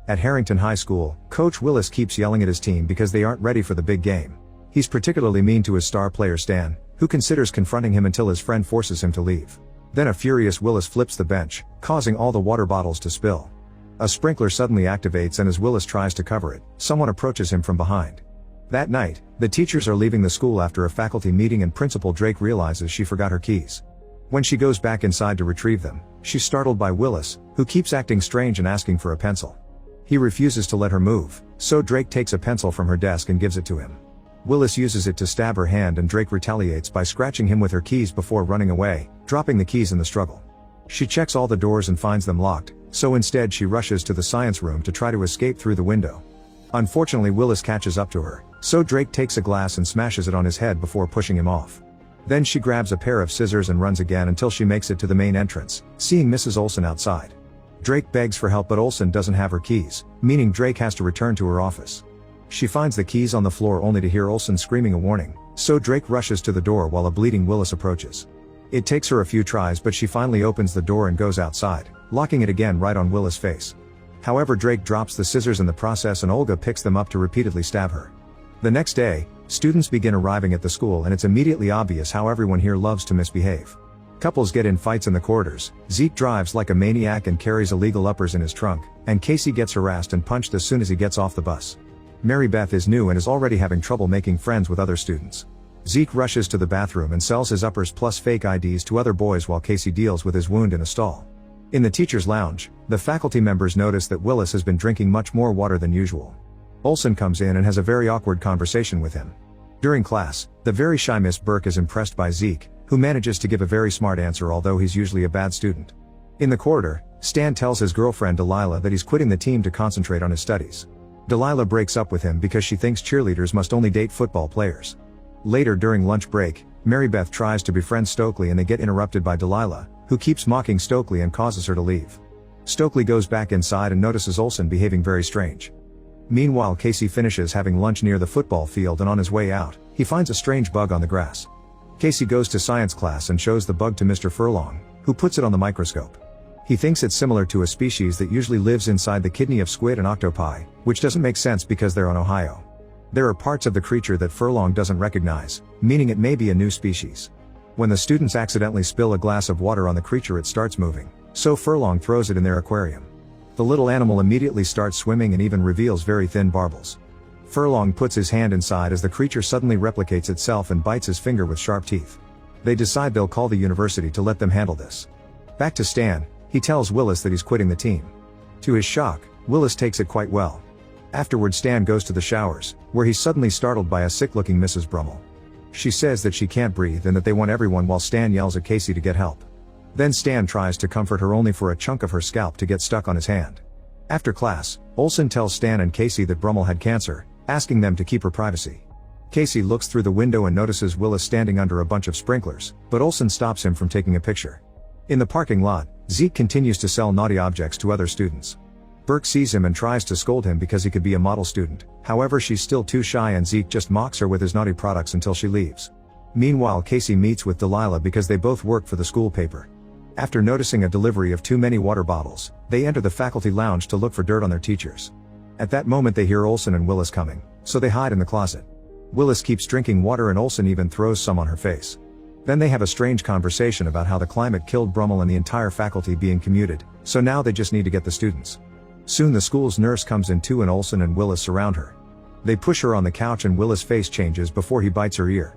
At Harrington High School, Coach Willis keeps yelling at his team because they aren't ready for the big game. He's particularly mean to his star player Stan, who considers confronting him until his friend forces him to leave. Then a furious Willis flips the bench, causing all the water bottles to spill. A sprinkler suddenly activates, and as Willis tries to cover it, someone approaches him from behind. That night, the teachers are leaving the school after a faculty meeting, and Principal Drake realizes she forgot her keys. When she goes back inside to retrieve them, she's startled by Willis, who keeps acting strange and asking for a pencil. He refuses to let her move, so Drake takes a pencil from her desk and gives it to him. Willis uses it to stab her hand, and Drake retaliates by scratching him with her keys before running away, dropping the keys in the struggle. She checks all the doors and finds them locked, so instead she rushes to the science room to try to escape through the window. Unfortunately, Willis catches up to her, so Drake takes a glass and smashes it on his head before pushing him off. Then she grabs a pair of scissors and runs again until she makes it to the main entrance, seeing Mrs. Olsen outside. Drake begs for help, but Olsen doesn't have her keys, meaning Drake has to return to her office. She finds the keys on the floor only to hear Olsen screaming a warning, so Drake rushes to the door while a bleeding Willis approaches. It takes her a few tries, but she finally opens the door and goes outside, locking it again right on Willis' face. However, Drake drops the scissors in the process, and Olga picks them up to repeatedly stab her. The next day, students begin arriving at the school, and it's immediately obvious how everyone here loves to misbehave. Couples get in fights in the corridors, Zeke drives like a maniac and carries illegal uppers in his trunk, and Casey gets harassed and punched as soon as he gets off the bus. Mary Beth is new and is already having trouble making friends with other students. Zeke rushes to the bathroom and sells his uppers plus fake IDs to other boys while Casey deals with his wound in a stall. In the teacher's lounge, the faculty members notice that Willis has been drinking much more water than usual. Olsen comes in and has a very awkward conversation with him. During class, the very shy Miss Burke is impressed by Zeke, who manages to give a very smart answer although he's usually a bad student. In the corridor, Stan tells his girlfriend Delilah that he's quitting the team to concentrate on his studies. Delilah breaks up with him because she thinks cheerleaders must only date football players. Later during lunch break, Mary Beth tries to befriend Stokely and they get interrupted by Delilah, who keeps mocking Stokely and causes her to leave. Stokely goes back inside and notices Olsen behaving very strange. Meanwhile, Casey finishes having lunch near the football field, and on his way out, he finds a strange bug on the grass. Casey goes to science class and shows the bug to Mr. Furlong, who puts it on the microscope. He thinks it's similar to a species that usually lives inside the kidney of squid and octopi, which doesn't make sense because they're on Ohio. There are parts of the creature that Furlong doesn't recognize, meaning it may be a new species. When the students accidentally spill a glass of water on the creature, it starts moving, so Furlong throws it in their aquarium. The little animal immediately starts swimming and even reveals very thin barbels. Furlong puts his hand inside as the creature suddenly replicates itself and bites his finger with sharp teeth. They decide they'll call the university to let them handle this. Back to Stan, he tells Willis that he's quitting the team. To his shock, Willis takes it quite well. Afterward, Stan goes to the showers, where he's suddenly startled by a sick-looking Mrs. Brummel. She says that she can't breathe and that they want everyone, while Stan yells at Casey to get help. Then Stan tries to comfort her only for a chunk of her scalp to get stuck on his hand. After class, Olsen tells Stan and Casey that Brummel had cancer, asking them to keep her privacy. Casey looks through the window and notices Willis standing under a bunch of sprinklers, but Olsen stops him from taking a picture. In the parking lot, Zeke continues to sell naughty objects to other students. Burke sees him and tries to scold him because he could be a model student, however she's still too shy and Zeke just mocks her with his naughty products until she leaves. Meanwhile, Casey meets with Delilah because they both work for the school paper. After noticing a delivery of too many water bottles, they enter the faculty lounge to look for dirt on their teachers. At that moment they hear Olsen and Willis coming, so they hide in the closet. Willis keeps drinking water and Olsen even throws some on her face. Then they have a strange conversation about how the climate killed Brummel and the entire faculty being commuted, so now they just need to get the students. Soon the school's nurse comes in too and Olsen and Willis surround her. They push her on the couch and Willis' face changes before he bites her ear.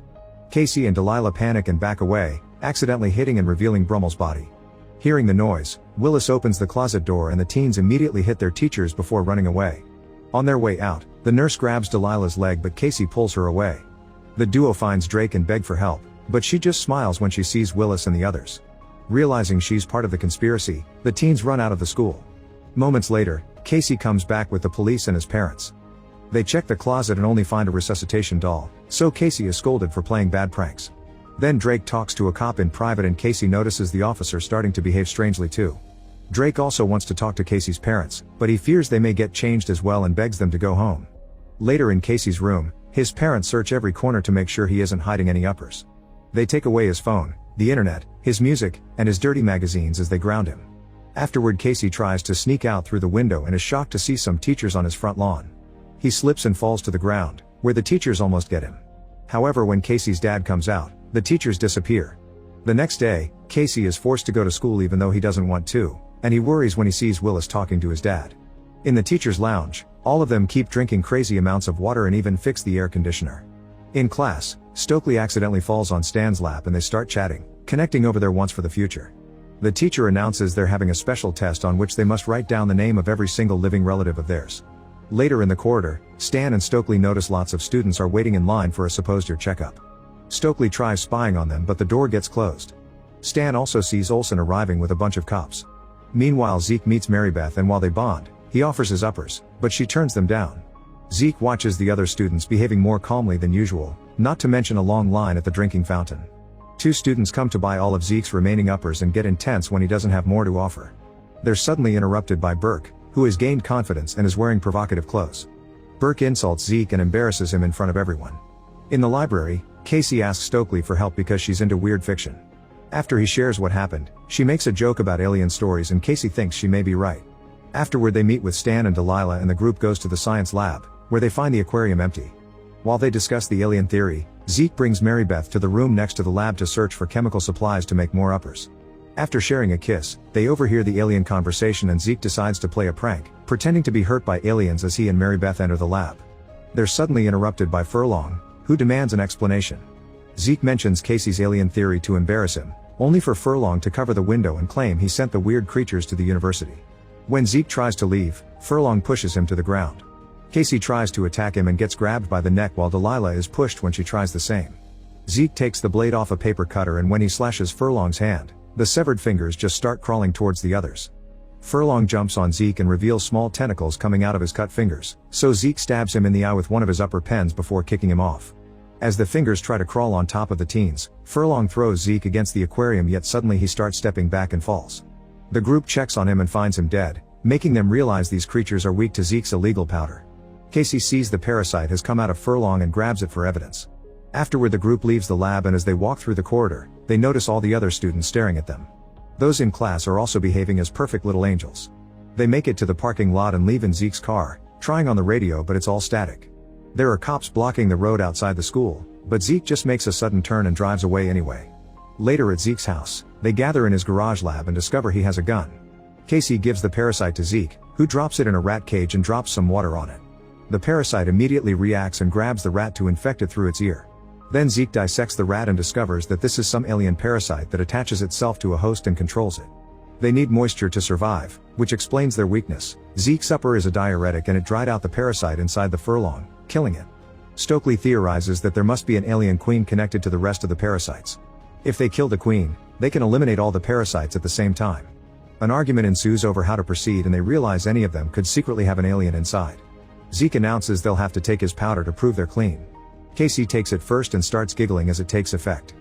Casey and Delilah panic and back away, accidentally hitting and revealing Brummel's body. Hearing the noise, Willis opens the closet door and the teens immediately hit their teachers before running away. On their way out, the nurse grabs Delilah's leg but Casey pulls her away. The duo finds Drake and beg for help, but she just smiles when she sees Willis and the others. Realizing she's part of the conspiracy, the teens run out of the school. Moments later, Casey comes back with the police and his parents. They check the closet and only find a resuscitation doll, so Casey is scolded for playing bad pranks. Then Drake talks to a cop in private and Casey notices the officer starting to behave strangely too. Drake also wants to talk to Casey's parents, but he fears they may get changed as well and begs them to go home. Later in Casey's room, his parents search every corner to make sure he isn't hiding any uppers. They take away his phone, the internet, his music, and his dirty magazines as they ground him. Afterward, Casey tries to sneak out through the window and is shocked to see some teachers on his front lawn. He slips and falls to the ground, where the teachers almost get him. However, when Casey's dad comes out, the teachers disappear. The next day, Casey is forced to go to school even though he doesn't want to, and he worries when he sees Willis talking to his dad. In the teachers' lounge, all of them keep drinking crazy amounts of water and even fix the air conditioner. In class, Stokely accidentally falls on Stan's lap and they start chatting, connecting over their wants for the future. The teacher announces they're having a special test on which they must write down the name of every single living relative of theirs. Later in the corridor, Stan and Stokely notice lots of students are waiting in line for a supposed ear checkup. Stokely tries spying on them but the door gets closed. Stan also sees Olsen arriving with a bunch of cops. Meanwhile, Zeke meets Marybeth and while they bond, he offers his uppers, but she turns them down. Zeke watches the other students behaving more calmly than usual, not to mention a long line at the drinking fountain. 2 students come to buy all of Zeke's remaining uppers and get intense when he doesn't have more to offer. They're suddenly interrupted by Burke, who has gained confidence and is wearing provocative clothes. Burke insults Zeke and embarrasses him in front of everyone. In the library, Casey asks Stokely for help because she's into weird fiction. After he shares what happened, she makes a joke about alien stories and Casey thinks she may be right. Afterward, they meet with Stan and Delilah and the group goes to the science lab, where they find the aquarium empty. While they discuss the alien theory, Zeke brings Marybeth to the room next to the lab to search for chemical supplies to make more uppers. After sharing a kiss, they overhear the alien conversation and Zeke decides to play a prank, pretending to be hurt by aliens as he and Marybeth enter the lab. They're suddenly interrupted by Furlong, who demands an explanation. Zeke mentions Casey's alien theory to embarrass him, only for Furlong to cover the window and claim he sent the weird creatures to the university. When Zeke tries to leave, Furlong pushes him to the ground. Casey tries to attack him and gets grabbed by the neck while Delilah is pushed when she tries the same. Zeke takes the blade off a paper cutter and when he slashes Furlong's hand, the severed fingers just start crawling towards the others. Furlong jumps on Zeke and reveals small tentacles coming out of his cut fingers, so Zeke stabs him in the eye with one of his upper pens before kicking him off. As the fingers try to crawl on top of the teens, Furlong throws Zeke against the aquarium yet suddenly he starts stepping back and falls. The group checks on him and finds him dead, making them realize these creatures are weak to Zeke's illegal powder. Casey sees the parasite has come out of Furlong and grabs it for evidence. Afterward, the group leaves the lab and as they walk through the corridor, they notice all the other students staring at them. Those in class are also behaving as perfect little angels. They make it to the parking lot and leave in Zeke's car, trying on the radio but it's all static. There are cops blocking the road outside the school, but Zeke just makes a sudden turn and drives away anyway. Later at Zeke's house, they gather in his garage lab and discover he has a gun. Casey gives the parasite to Zeke, who drops it in a rat cage and drops some water on it. The parasite immediately reacts and grabs the rat to infect it through its ear. Then Zeke dissects the rat and discovers that this is some alien parasite that attaches itself to a host and controls it. They need moisture to survive, which explains their weakness. Zeke's upper is a diuretic and it dried out the parasite inside the Furlong, killing it. Stokely theorizes that there must be an alien queen connected to the rest of the parasites. If they kill the queen, they can eliminate all the parasites at the same time. An argument ensues over how to proceed and they realize any of them could secretly have an alien inside. Zeke announces they'll have to take his powder to prove they're clean. Casey takes it first and starts giggling as it takes effect.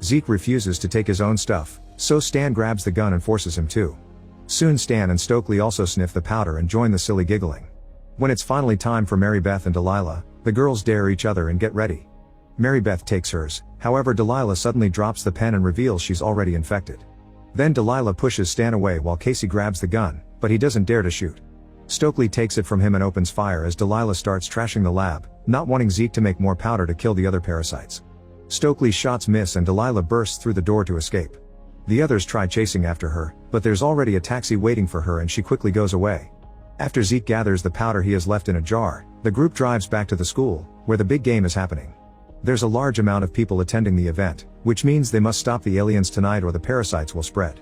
Zeke refuses to take his own stuff, so Stan grabs the gun and forces him to. Soon Stan and Stokely also sniff the powder and join the silly giggling. When it's finally time for Marybeth and Delilah, the girls dare each other and get ready. Marybeth takes hers, however Delilah suddenly drops the pen and reveals she's already infected. Then Delilah pushes Stan away while Casey grabs the gun, but he doesn't dare to shoot. Stokely takes it from him and opens fire as Delilah starts trashing the lab, not wanting Zeke to make more powder to kill the other parasites. Stokely's shots miss and Delilah bursts through the door to escape. The others try chasing after her, but there's already a taxi waiting for her and she quickly goes away. After Zeke gathers the powder he has left in a jar, the group drives back to the school, where the big game is happening. There's a large amount of people attending the event, which means they must stop the aliens tonight or the parasites will spread.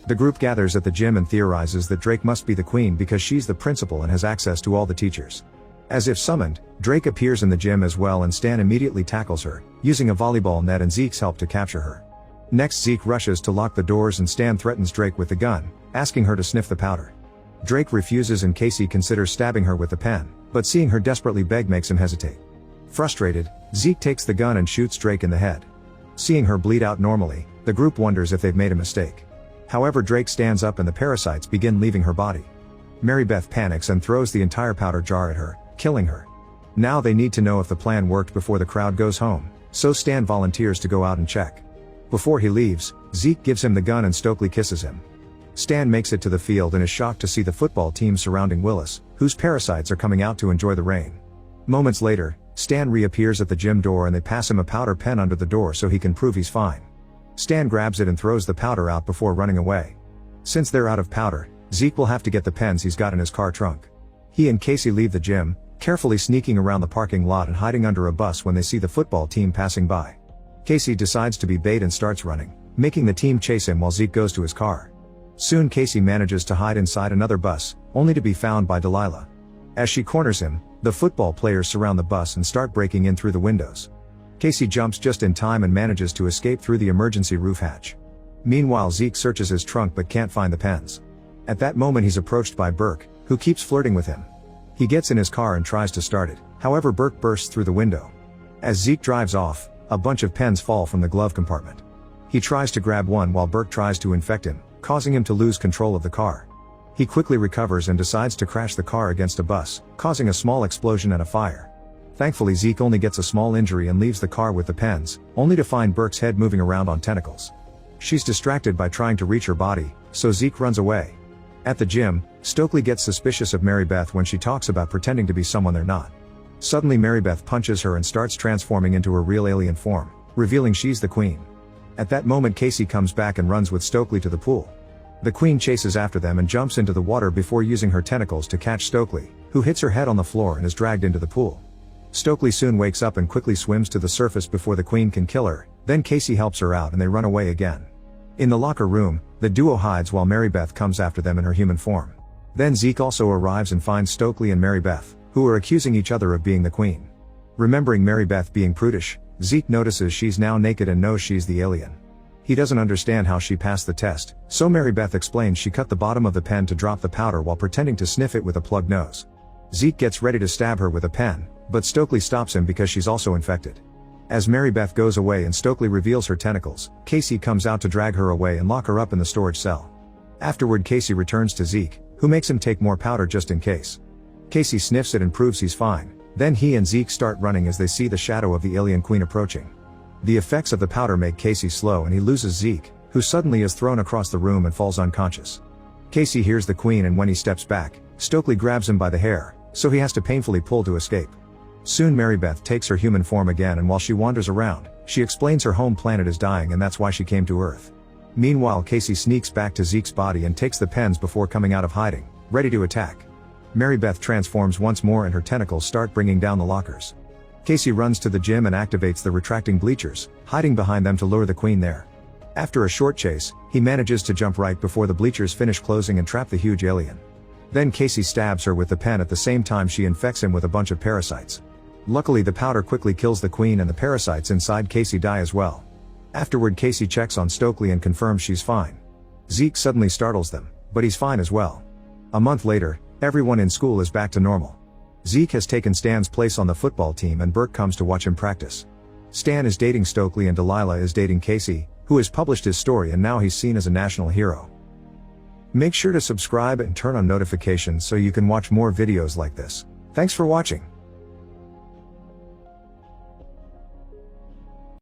The group gathers at the gym and theorizes that Drake must be the queen because she's the principal and has access to all the teachers. As if summoned, Drake appears in the gym as well and Stan immediately tackles her, using a volleyball net and Zeke's help to capture her. Next, Zeke rushes to lock the doors and Stan threatens Drake with the gun, asking her to sniff the powder. Drake refuses and Casey considers stabbing her with the pen, but seeing her desperately beg makes him hesitate. Frustrated, Zeke takes the gun and shoots Drake in the head. Seeing her bleed out normally, the group wonders if they've made a mistake. However, Drake stands up and the parasites begin leaving her body. Marybeth panics and throws the entire powder jar at her, killing her. Now they need to know if the plan worked before the crowd goes home, so Stan volunteers to go out and check. Before he leaves, Zeke gives him the gun and Stokely kisses him. Stan makes it to the field and is shocked to see the football team surrounding Willis, whose parasites are coming out to enjoy the rain. Moments later, Stan reappears at the gym door and they pass him a powder pen under the door so he can prove he's fine. Stan grabs it and throws the powder out before running away. Since they're out of powder, Zeke will have to get the pens he's got in his car trunk. He and Casey leave the gym, carefully sneaking around the parking lot and hiding under a bus when they see the football team passing by. Casey decides to be bait and starts running, making the team chase him while Zeke goes to his car. Soon Casey manages to hide inside another bus, only to be found by Delilah. As she corners him, the football players surround the bus and start breaking in through the windows. Casey jumps just in time and manages to escape through the emergency roof hatch. Meanwhile, Zeke searches his trunk but can't find the pens. At that moment he's approached by Burke, who keeps flirting with him. He gets in his car and tries to start it, however Burke bursts through the window. As Zeke drives off, a bunch of pens fall from the glove compartment. He tries to grab one while Burke tries to infect him, causing him to lose control of the car. He quickly recovers and decides to crash the car against a bus, causing a small explosion and a fire. Thankfully Zeke only gets a small injury and leaves the car with the pens, only to find Burke's head moving around on tentacles. She's distracted by trying to reach her body, so Zeke runs away. At the gym, Stokely gets suspicious of Mary Beth when she talks about pretending to be someone they're not. Suddenly Mary Beth punches her and starts transforming into her real alien form, revealing she's the Queen. At that moment Casey comes back and runs with Stokely to the pool. The Queen chases after them and jumps into the water before using her tentacles to catch Stokely, who hits her head on the floor and is dragged into the pool. Stokely soon wakes up and quickly swims to the surface before the Queen can kill her, then Casey helps her out and they run away again. In the locker room, the duo hides while Mary Beth comes after them in her human form. Then Zeke also arrives and finds Stokely and Mary Beth, who are accusing each other of being the Queen. Remembering Mary Beth being prudish, Zeke notices she's now naked and knows she's the alien. He doesn't understand how she passed the test, so Mary Beth explains she cut the bottom of the pen to drop the powder while pretending to sniff it with a plugged nose. Zeke gets ready to stab her with a pen, but Stokely stops him because she's also infected. As Mary Beth goes away and Stokely reveals her tentacles, Casey comes out to drag her away and lock her up in the storage cell. Afterward Casey returns to Zeke, who makes him take more powder just in case. Casey sniffs it and proves he's fine, then he and Zeke start running as they see the shadow of the alien Queen approaching. The effects of the powder make Casey slow and he loses Zeke, who suddenly is thrown across the room and falls unconscious. Casey hears the Queen and when he steps back, Stokely grabs him by the hair, so he has to painfully pull to escape. Soon Mary Beth takes her human form again and while she wanders around, she explains her home planet is dying and that's why she came to Earth. Meanwhile Casey sneaks back to Zeke's body and takes the pens before coming out of hiding, ready to attack. Mary Beth transforms once more and her tentacles start bringing down the lockers. Casey runs to the gym and activates the retracting bleachers, hiding behind them to lure the Queen there. After a short chase, he manages to jump right before the bleachers finish closing and trap the huge alien. Then Casey stabs her with the pen at the same time she infects him with a bunch of parasites. Luckily the powder quickly kills the Queen and the parasites inside Casey die as well. Afterward Casey checks on Stokely and confirms she's fine. Zeke suddenly startles them, but he's fine as well. A month later, everyone in school is back to normal. Zeke has taken Stan's place on the football team and Burke comes to watch him practice. Stan is dating Stokely and Delilah is dating Casey, who has published his story and now he's seen as a national hero. Make sure to subscribe and turn on notifications so you can watch more videos like this. Thanks for watching.